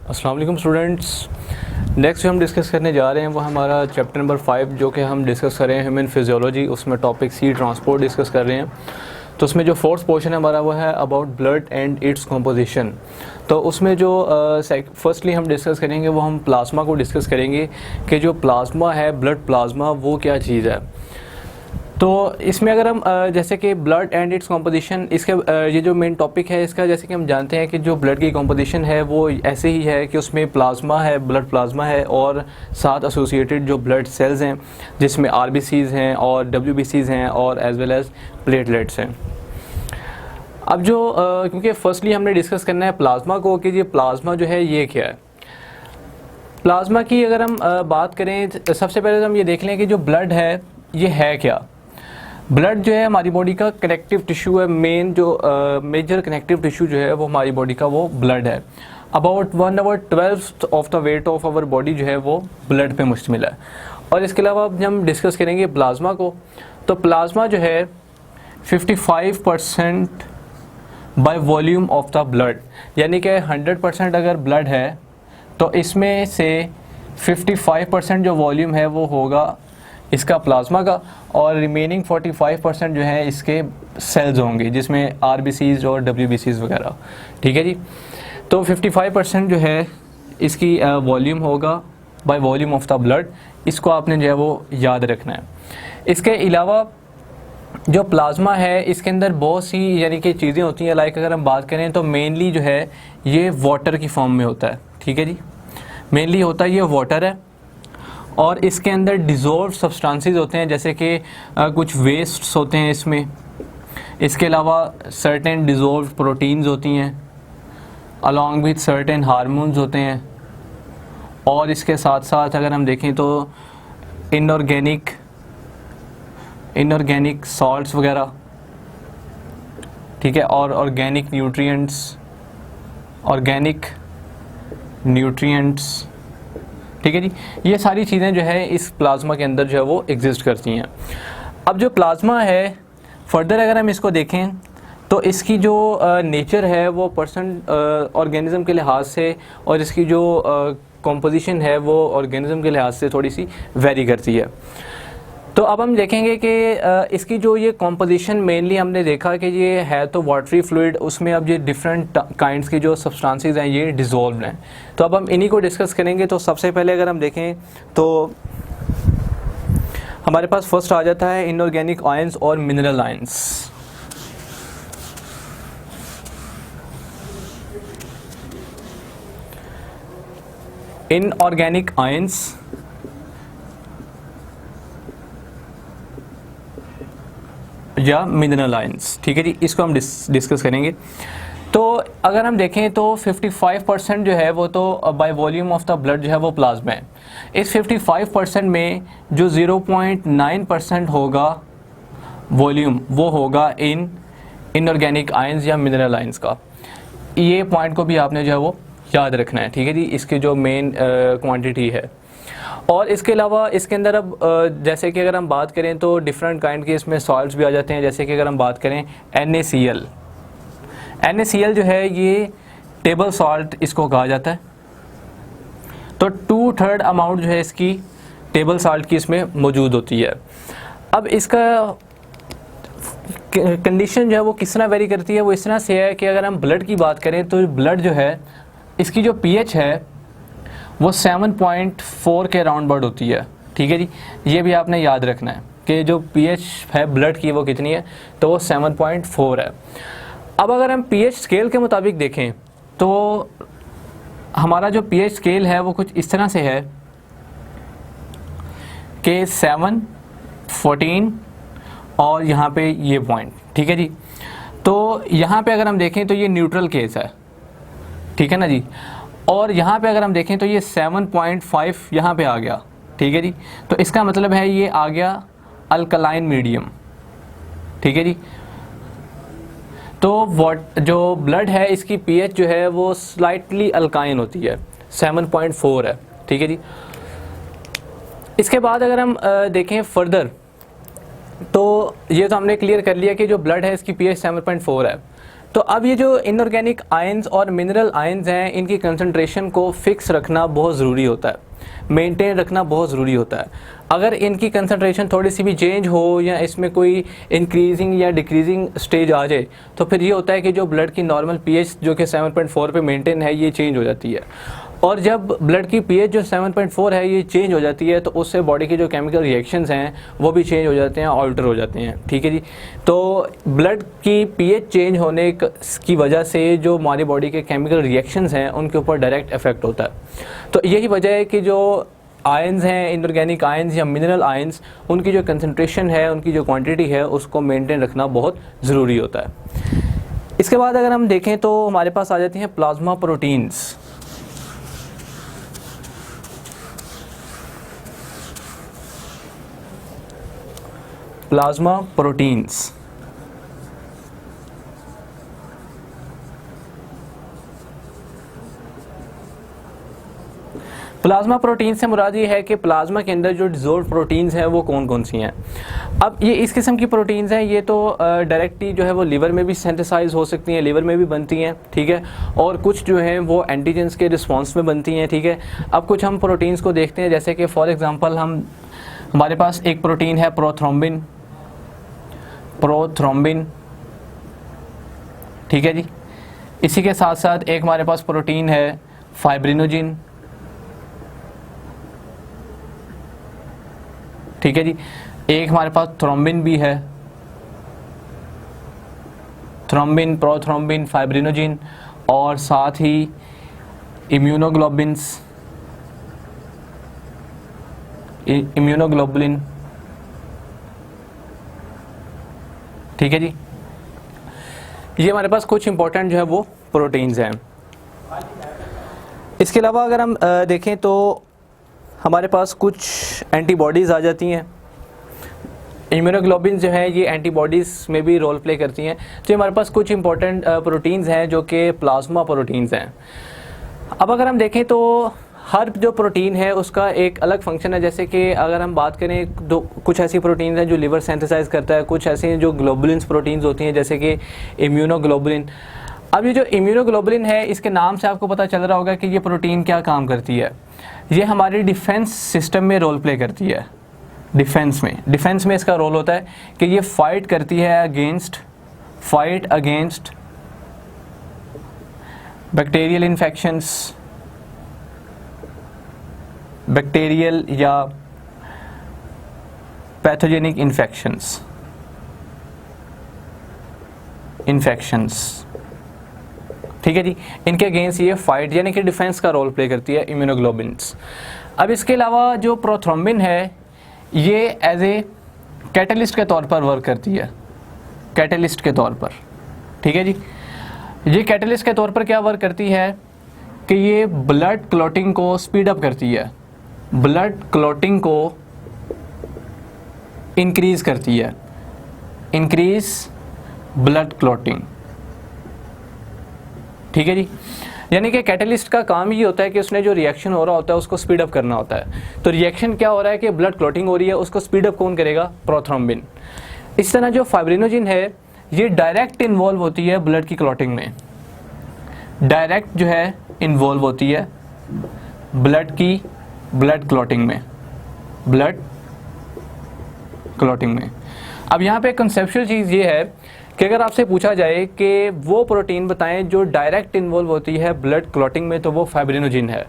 अस्सलाम वालेकुम students. Next जो हम डिस्कस करने जा रहे हैं वो हमारा चैप्टर नंबर 5 जो कि हम डिस्कस कर रहे हैं ह्यूमन फिजियोलॉजी। उसमें टॉपिक सी ट्रांसपोर्ट डिस्कस कर रहे हैं। तो उसमें जो फोर्थ पोर्शन है हमारा वो है about blood and its composition. तो उसमें जो फर्स्टली हम डिस्कस करेंगे वो हम प्लाज्मा को डिस्कस करेंगे कि जो प्लाज्मा है, ब्लड प्लाज्मा, वो क्या चीज़ है। तो इसमें अगर हम जैसे कि ब्लड एंड इट्स कॉम्पोजिशन, इसके ये जो मेन टॉपिक है इसका, जैसे कि हम जानते हैं कि जो ब्लड की कॉम्पोजिशन है वो ऐसे ही है कि उसमें प्लाज्मा है, ब्लड प्लाज्मा है और साथ एसोसिएटेड जो ब्लड सेल्स हैं जिसमें आरबीसीज़ हैं और डब्ल्यूबीसीज़ हैं और एज वेल एज़ प्लेटलेट्स हैं। अब जो क्योंकि फर्स्टली हमने डिस्कस करना है प्लाज्मा को कि ये प्लाज्मा जो है ये क्या है। प्लाज्मा की अगर हम बात करें, सबसे पहले तो हम ये देख लें कि जो ब्लड है ये है क्या। ब्लड जो है हमारी बॉडी का कनेक्टिव टिश्यू है। मेन जो मेजर कनेक्टिव टिश्यू जो है वो हमारी बॉडी का वो ब्लड है। About 1/12 of the weight of our body जो है वो ब्लड पे मुश्तमिल है। और इसके अलावा अब हम डिस्कस करेंगे प्लाज्मा को। तो प्लाज्मा जो है 55% by volume of the blood, यानी कि 100% अगर ब्लड है तो इसमें से 55% जो वॉल्यूम है वो होगा इसका प्लाज्मा का, और रिमेनिंग 45% जो है इसके सेल्स होंगे जिसमें आरबीसीज़ और डब्ल्यूबीसीज़ वगैरह। ठीक है जी। तो 55% जो है इसकी वॉल्यूम होगा by volume of the blood. इसको आपने जो है वो याद रखना है। इसके अलावा जो प्लाज्मा है इसके अंदर बहुत सी यानी कि चीज़ें होती हैं। लाइक अगर हम बात करें तो मेनली जो है ये वाटर की फॉर्म में होता है। ठीक है जी, मेनली होता है ये वाटर है। और इसके अंदर डिज़ोल्व सब्सटेंसेस होते हैं जैसे कि कुछ वेस्ट्स होते हैं इसमें। इसके अलावा सर्टेन डिज़ोल्व प्रोटीन्स होती हैं अलॉन्ग विथ सर्टेन हार्मोन्स होते हैं। और इसके साथ साथ अगर हम देखें तो इनऑर्गेनिक सॉल्ट्स वगैरह, ठीक है, और ऑर्गेनिक न्यूट्रिएंट्स, ठीक है जी। ये सारी चीज़ें जो है इस प्लाज्मा के अंदर जो है वो एग्जिस्ट करती हैं। अब जो प्लाज्मा है फर्दर अगर हम इसको देखें तो इसकी जो नेचर है वो ऑर्गेनिज्म के लिहाज से, और इसकी जो कॉम्पोजिशन है वो ऑर्गेनिज्म के लिहाज से थोड़ी सी वेरी करती है। तो अब हम देखेंगे कि इसकी जो ये कॉम्पोजिशन मेनली हमने देखा कि ये है तो वाटरी फ्लूइड, उसमें अब ये डिफरेंट काइंड्स की जो सब्सटेंसेस हैं ये डिज़ोल्व हैं। तो अब हम इन्हीं को डिस्कस करेंगे। तो सबसे पहले अगर हम देखें तो हमारे पास फर्स्ट आ जाता है इनऑर्गेनिक आयंस और मिनरल आयंस। इनऑर्गेनिक आयंस या मिनरल आयंस, ठीक है जी, इसको हम डिस्कस करेंगे। तो अगर हम देखें तो 55% जो है वो तो by volume of the blood जो है वो प्लाज्मा है। इस 55% में जो 0.9% होगा वॉल्यूम वो होगा इनऑर्गेनिक आयंस या मिनरल आयंस का। ये पॉइंट को भी आपने जो है वो याद रखना है। ठीक है जी, इसकी जो मेन क्वांटिटी है। और इसके अलावा इसके अंदर अब जैसे कि अगर हम बात करें तो डिफरेंट काइंड के इसमें सॉल्ट्स भी आ जाते हैं। जैसे कि अगर हम बात करें NaCl जो है ये टेबल सॉल्ट इसको कहा जाता है। तो 2/3 अमाउंट जो है इसकी टेबल सॉल्ट की इसमें मौजूद होती है। अब इसका कंडीशन जो है वो किस तरह वेरी करती है, वो इस तरह से है कि अगर हम ब्लड की बात करें तो ब्लड जो है इसकी जो pH है वो 7.4 के राउंड बर्ड होती है। ठीक है जी, ये भी आपने याद रखना है कि जो pH है ब्लड की वो कितनी है, तो वो 7.4 है। अब अगर हम pH स्केल के मुताबिक देखें तो हमारा जो pH स्केल है वो कुछ इस तरह से है कि 7, 14 और यहाँ पे ये पॉइंट। ठीक है जी, तो यहाँ पे अगर हम देखें तो ये न्यूट्रल केस है। ठीक है ना जी। और यहाँ पे अगर हम देखें तो ये 7.5 यहाँ पे आ गया। ठीक है जी, तो इसका मतलब है ये आ गया अल्कलाइन मीडियम। ठीक है जी। तो जो ब्लड है इसकी pH जो है वो स्लाइटली अल्काइन होती है, 7.4 है। ठीक है जी। इसके बाद अगर हम देखें फर्दर तो ये तो हमने क्लियर कर लिया कि जो ब्लड है इसकी pH 7.4 है। तो अब ये जो इनऑर्गेनिक आयंस और मिनरल आयंस हैं, इनकी कंसंट्रेशन को फिक्स रखना बहुत ज़रूरी होता है, मेंटेन रखना बहुत ज़रूरी होता है। अगर इनकी कंसंट्रेशन थोड़ी सी भी चेंज हो या इसमें कोई इंक्रीजिंग या डिक्रीजिंग स्टेज आ जाए तो फिर ये होता है कि जो ब्लड की नॉर्मल पीएच जो कि 7.4 पे मेंटेन है, ये चेंज हो जाती है। और जब ब्लड की पीएच जो 7.4 है ये चेंज हो जाती है तो उससे बॉडी के जो केमिकल रिएक्शंस हैं वो भी चेंज हो जाते हैं, ऑल्टर हो जाते हैं। ठीक है जी। तो ब्लड की पीएच चेंज होने की वजह से जो हमारी बॉडी के केमिकल रिएक्शंस हैं उनके ऊपर डायरेक्ट इफेक्ट होता है। तो यही वजह है कि जो आयंस हैं, इनऑर्गेनिक आयंस या मिनरल आयंस, उनकी जो कंसंट्रेशन है, उनकी जो क्वांटिटी है, उसको मेंटेन रखना बहुत ज़रूरी होता है। इसके बाद अगर हम देखें तो हमारे पास आ जाती हैं plasma proteins. Plasma proteins plasma protein से मुराद ये है कि प्लाज्मा के अंदर जो डिसॉल्व्ड प्रोटीन्स हैं वो कौन कौन सी हैं। अब ये इस किस्म की प्रोटीन्स हैं, ये तो डायरेक्टली जो है वो लीवर में भी सिंथेसाइज हो सकती हैं, लीवर में भी बनती हैं। ठीक है। और कुछ जो हैं वो एंटीजेंस के रिस्पॉन्स में बनती हैं। ठीक है। अब कुछ हम प्रोटीन्स को देखते हैं, जैसे कि फॉर एग्जांपल हमारे पास एक प्रोटीन है प्रोथ्रोम्बिन। ठीक है जी। इसी के साथ साथ एक हमारे पास प्रोटीन है फाइब्रिनोजिन। ठीक है जी। एक हमारे पास थ्रोम्बिन भी है, थ्रोम्बिन, प्रोथ्रोम्बिन, फाइब्रिनोजिन, और साथ ही इम्यूनोग्लोबिन्स, इम्यूनोग्लोबुलिन। ठीक है जी। ये हमारे पास कुछ इंपॉर्टेंट जो है वो प्रोटीन्स हैं। इसके अलावा अगर हम देखें तो हमारे पास कुछ एंटीबॉडीज़ आ जाती हैं। इम्यूनोग्लोबिन जो है ये एंटीबॉडीज़ में भी रोल प्ले करती हैं। तो हमारे पास कुछ इंपॉर्टेंट प्रोटीन्स हैं जो कि प्लाज्मा प्रोटीन्स हैं। अब अगर हम देखें तो हर जो प्रोटीन है उसका एक अलग फंक्शन है। जैसे कि अगर हम बात करें तो कुछ ऐसी प्रोटीन्स हैं जो लिवर सिंथेसाइज करता है, कुछ ऐसे हैं जो ग्लोबुलिन्स प्रोटीन्स होती हैं जैसे कि इम्यूनोग्लोबुलिन। अब ये जो इम्यूनोग्लोबुलिन है, इसके नाम से आपको पता चल रहा होगा कि ये प्रोटीन क्या काम करती है। ये हमारी डिफेंस सिस्टम में रोल प्ले करती है। डिफेंस में इसका रोल होता है कि ये फाइट करती है अगेंस्ट बैक्टीरियल इन्फेक्शंस, बैक्टीरियल या पैथोजेनिक इन्फेक्शंस। ठीक है जी। इनके अगेंस्ट ये फाइट यानी कि डिफेंस का रोल प्ले करती है इम्यूनोग्लोबिन्स। अब इसके अलावा जो प्रोथ्रोम्बिन है ये एज ए कैटलिस्ट के तौर पर वर्क करती है, कैटलिस्ट के तौर पर। ठीक है जी। ये कैटलिस्ट के तौर पर क्या वर्क करती है कि ये ब्लड क्लॉटिंग को स्पीड अप करती है, ब्लड क्लॉटिंग को इंक्रीज करती है, इंक्रीज ब्लड क्लॉटिंग। ठीक है जी। यानी कि कैटलिस्ट का काम ये होता है कि उसने जो रिएक्शन हो रहा होता है उसको स्पीड अप करना होता है। तो रिएक्शन क्या हो रहा है कि ब्लड क्लॉटिंग हो रही है, उसको स्पीड अप कौन करेगा? प्रोथ्रोम्बिन। इस तरह जो फाइब्रिनोजिन है ये डायरेक्ट इन्वॉल्व होती है ब्लड की क्लॉटिंग में, डायरेक्ट जो है इन्वॉल्व होती है ब्लड क्लॉटिंग में। अब यहाँ पे कंसेप्चुअल चीज़ ये है कि अगर आपसे पूछा जाए कि वो प्रोटीन बताएं जो डायरेक्ट इन्वॉल्व होती है ब्लड क्लॉटिंग में, तो वो फाइब्रिनोजिन है।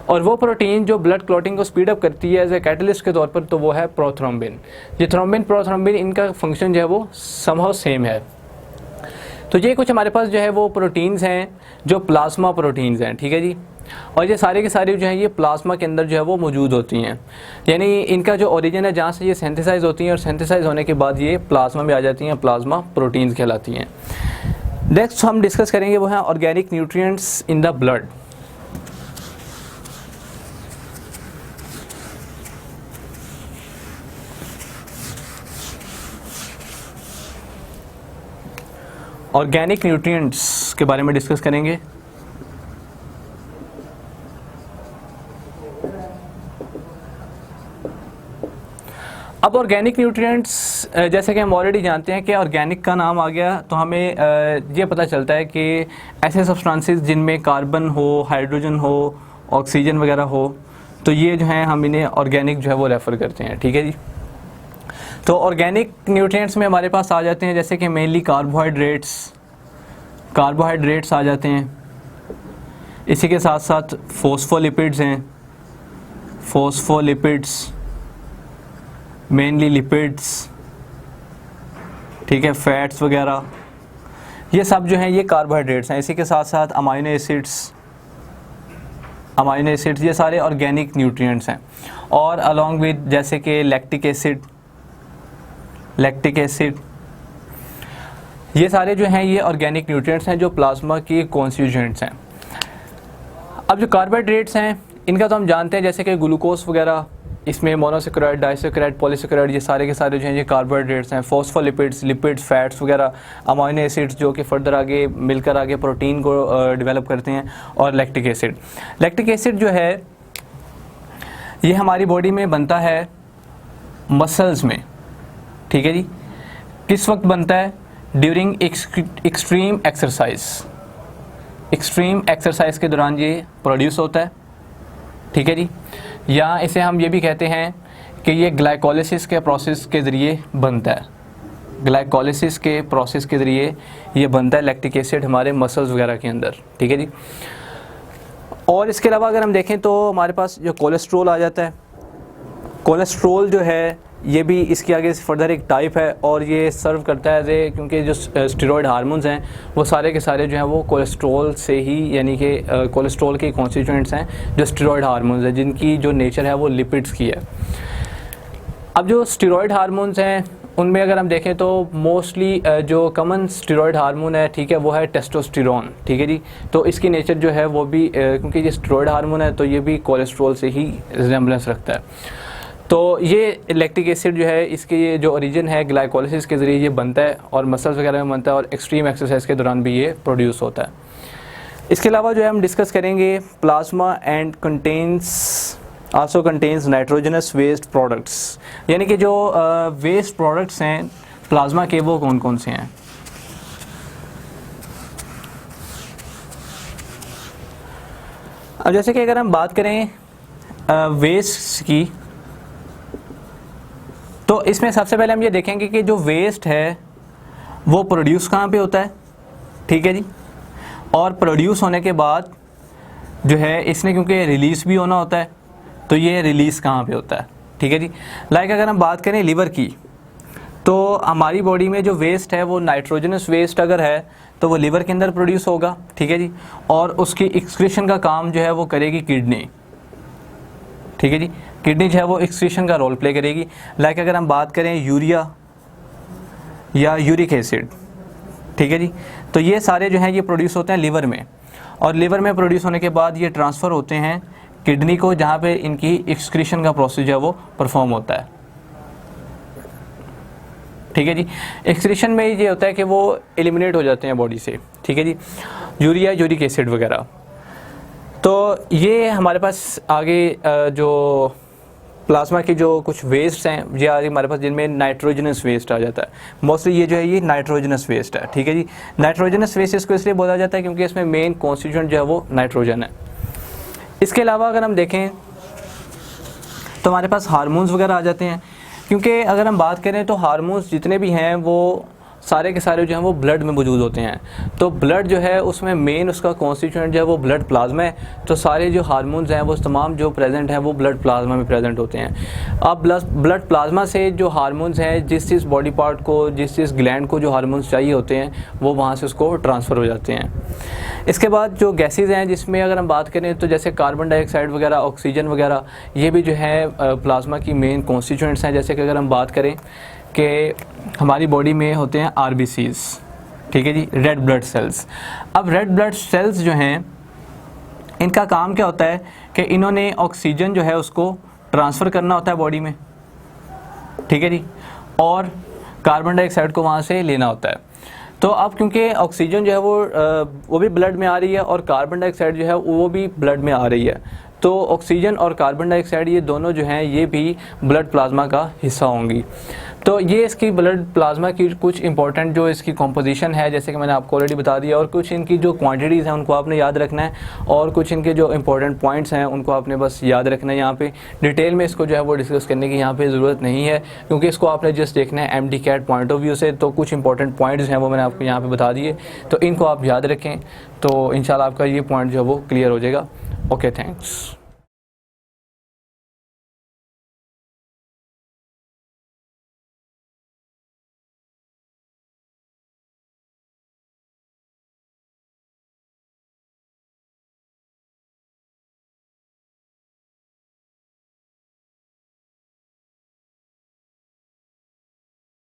और वो प्रोटीन जो ब्लड क्लॉटिंग को स्पीड अप करती है एज ए कैटलिस्ट के तौर पर, तो वो है प्रोथ्रोम्बिन। ये प्रोथ्रोम्बिन इनका फंक्शन जो है वो समहाउ सेम है। तो ये कुछ हमारे पास जो है वो प्रोटीन्स हैं जो प्लाज्मा प्रोटीन्स हैं। ठीक है जी। और ये सारे के सारे जो हैं ये प्लाज्मा के अंदर जो है वो मौजूद होती हैं, यानी इनका जो ओरिजिन है जहाँ से ये सिंथेसाइज होती हैं और सिंथेसाइज होने के बाद ये प्लाज्मा में आ जाती हैं, प्लाज्मा प्रोटीन्स कहलाती हैं। नेक्स्ट हम डिस्कस करेंगे वो है organic nutrients in the blood. Organic nutrients के बारे में डिस्कस करेंगे। अब ऑर्गेनिक न्यूट्रिएंट्स जैसे कि हम ऑलरेडी जानते हैं कि ऑर्गेनिक का नाम आ गया तो हमें ये पता चलता है कि ऐसे सब्सटेंसेस जिनमें कार्बन हो, हाइड्रोजन हो, ऑक्सीजन वगैरह हो, तो ये जो है हम इन्हें ऑर्गेनिक जो है वो रेफ़र करते हैं। ठीक है जी। तो ऑर्गेनिक न्यूट्रिएंट्स में हमारे पास आ जाते हैं जैसे कि मेनली कार्बोहाइड्रेट्स आ जाते हैं, इसी के साथ साथ फॉस्फोलिपिड्स हैं, फॉस्फोलिपिड्स मेनली लिपिड्स, ठीक है, फैट्स वगैरह, ये सब जो हैं ये कार्बोहाइड्रेट्स हैं। इसी के साथ साथ अमाइनो एसिड्स ये सारे ऑर्गेनिक न्यूट्रिएंट्स हैं। और अलॉन्ग विद जैसे कि लैक्टिक एसिड, ये सारे जो हैं ये ऑर्गेनिक न्यूट्रिएंट्स हैं जो प्लाज्मा के कॉन्स्टिट्यूएंट्स हैं। अब जो कार्बोहाइड्रेट्स हैं इनका तो हम जानते हैं जैसे कि ग्लूकोज वगैरह, इसमें मोनोसेक्राइड, डाइसेक्राइड, पॉलीसेक्राइड, ये सारे के सारे जो हैं ये कार्बोहाइड्रेट्स हैं। फॉस्फोलिपिड्स, लिपिड्स, फैट्स वगैरह, अमाइनो एसिड्स जो कि फर्दर आगे मिलकर आगे प्रोटीन को डेवलप करते हैं, और लैक्टिक एसिड जो है ये हमारी बॉडी में बनता है मसल्स में। ठीक है जी। किस वक्त बनता है? ड्यूरिंग एक्सट्रीम एक्सरसाइज के दौरान ये प्रोड्यूस होता है। ठीक है जी। या इसे हम ये भी कहते हैं कि ये ग्लाइकोलिसिस के प्रोसेस के ज़रिए बनता है, ग्लाइकोलिसिस के प्रोसेस के ज़रिए ये बनता है लैक्टिक एसिड हमारे मसल्स वगैरह के अंदर। ठीक है जी। और इसके अलावा अगर हम देखें तो हमारे पास जो कोलेस्ट्रोल आ जाता है, कोलेस्ट्रोल जो है ये भी इसके आगे फर्दर एक टाइप है और ये सर्व करता है एज क्योंकि जो स्टेरॉयड हार्मोन्स हैं वो सारे के सारे जो हैं वो कोलेस्ट्रॉल से ही, यानी कि कोलेस्ट्रॉल के कॉन्स्टिट्यूएंट्स हैं जो स्टेरॉयड हार्मोन्स हैं जिनकी जो नेचर है वो लिपिड्स की है। अब जो स्टेरॉयड हार्मोन्स हैं उनमें अगर हम देखें तो मोस्टली जो कॉमन स्टेरॉयड हार्मोन है, ठीक है, वो है टेस्टोस्टेरोन। ठीक है जी। तो इसकी नेचर जो है वो भी क्योंकि ये स्टेरॉयड हार्मोन है तो ये भी कोलेस्ट्रॉल से ही रिजेम्बलेंस रखता है। तो ये लैक्टिक एसिड जो है इसके ये जो ओरिजिन है ग्लाइकोलिसिस के ज़रिए ये बनता है और मसल्स वगैरह में बनता है और एक्सट्रीम एक्सरसाइज के दौरान भी ये प्रोड्यूस होता है। इसके अलावा जो है हम डिस्कस करेंगे plasma and also contains nitrogenous waste products, यानी कि जो वेस्ट प्रोडक्ट्स हैं प्लाज्मा के वो कौन कौन से हैं। अब जैसे कि अगर हम बात करें वेस्ट की, तो इसमें सबसे पहले हम ये देखेंगे कि जो वेस्ट है वो प्रोड्यूस कहाँ पे होता है। ठीक है जी। और प्रोड्यूस होने के बाद जो है इसने क्योंकि रिलीज़ भी होना होता है तो ये रिलीज़ कहाँ पे होता है। ठीक है जी। लाइक अगर हम बात करें लिवर की, तो हमारी बॉडी में जो वेस्ट है वो नाइट्रोजनस वेस्ट अगर है तो वो लिवर के अंदर प्रोड्यूस होगा। ठीक है जी। और उसकी एक्सक्रीशन का काम जो है वो करेगी किडनी। ठीक है जी। किडनी जो है वो एक्सक्रीशन का रोल प्ले करेगी। लाइक अगर हम बात करें यूरिया या यूरिक एसिड, ठीक है जी, तो ये सारे जो हैं ये प्रोड्यूस होते हैं लिवर में, और लिवर में प्रोड्यूस होने के बाद ये ट्रांसफ़र होते हैं किडनी को, जहाँ पे इनकी एक्सक्रीशन का प्रोसेस जो है वो परफॉर्म होता है। ठीक है जी। एक्सक्रीशन में ये होता है कि वो एलिमिनेट हो जाते हैं बॉडी से। ठीक है जी, यूरिया, यूरिक एसिड वगैरह। तो ये हमारे पास आगे जो प्लाज्मा की जो कुछ वेस्ट हैं ये आगे हमारे पास जिनमें नाइट्रोजनस वेस्ट आ जाता है। मोस्टली ये जो है ये नाइट्रोजनस वेस्ट है। ठीक है जी। नाइट्रोजनस वेस्ट इसको इसलिए बोला जाता है क्योंकि इसमें मेन कॉन्स्टिट्यूएंट जो है वो नाइट्रोजन है। इसके अलावा अगर हम देखें तो हमारे पास हार्मोन्स वगैरह आ जाते हैं, क्योंकि अगर हम बात करें तो हार्मोन्स जितने भी हैं वो सारे के सारे जो हैं वो ब्लड में मौजूद होते हैं। तो ब्लड जो है उसमें मेन उसका कॉन्स्टिट्यूएंट जो है वो ब्लड प्लाज्मा है। तो सारे जो हार्मोन्स हैं वो तमाम जो प्रेजेंट हैं वो ब्लड प्लाज्मा में प्रेजेंट होते हैं। अब ब्लड प्लाज्मा से जो हार्मोन्स हैं जिस बॉडी पार्ट को, जिस ग्लैंड को जो हार्मोन्स चाहिए होते हैं वो वहाँ से उसको ट्रांसफ़र हो जाते हैं। इसके बाद जो गैसेज़ हैं जिसमें अगर हम बात करें तो जैसे कार्बन डाइऑक्साइड वगैरह, ऑक्सीजन वगैरह, ये भी जो है प्लाज्मा की मेन कॉन्स्टिट्यूएंट्स हैं। जैसे कि अगर हम बात करें कि हमारी बॉडी में होते हैं RBCs, ठीक है जी, रेड ब्लड सेल्स। अब रेड ब्लड सेल्स जो हैं इनका काम क्या होता है कि इन्होंने ऑक्सीजन जो है उसको ट्रांसफ़र करना होता है बॉडी में। ठीक है जी। और कार्बन डाइऑक्साइड को वहाँ से लेना होता है। तो अब क्योंकि ऑक्सीजन जो है वो भी ब्लड में आ रही है और कार्बन डाइऑक्साइड जो है वो भी ब्लड में आ रही है, तो ऑक्सीजन और कार्बन डाइऑक्साइड ये दोनों जो हैं ये भी ब्लड प्लाज्मा का हिस्सा होंगी। तो ये इसकी ब्लड प्लाज्मा की कुछ इंपॉर्टेंट जो इसकी कॉम्पोजिशन है, जैसे कि मैंने आपको ऑलरेडी बता दिया, और कुछ इनकी जो क्वांटिटीज़ हैं उनको आपने याद रखना है, और कुछ इनके जो इंपॉर्टेंट पॉइंट्स हैं उनको आपने बस याद रखना है। यहाँ पे डिटेल में इसको जो है वो डिस्कस करने की यहाँ पे ज़रूरत नहीं है, क्योंकि इसको आपने जस्ट देखना है MD-CAT पॉइंट ऑफ व्यू से। तो कुछ इंपॉर्टेंट पॉइंट्स हैं वो मैंने आपको यहाँ पर बता दिए, तो इनको आप याद रखें, तो इंशाल्लाह आपका ये पॉइंट जो है वो क्लियर हो जाएगा। Okay, thanks.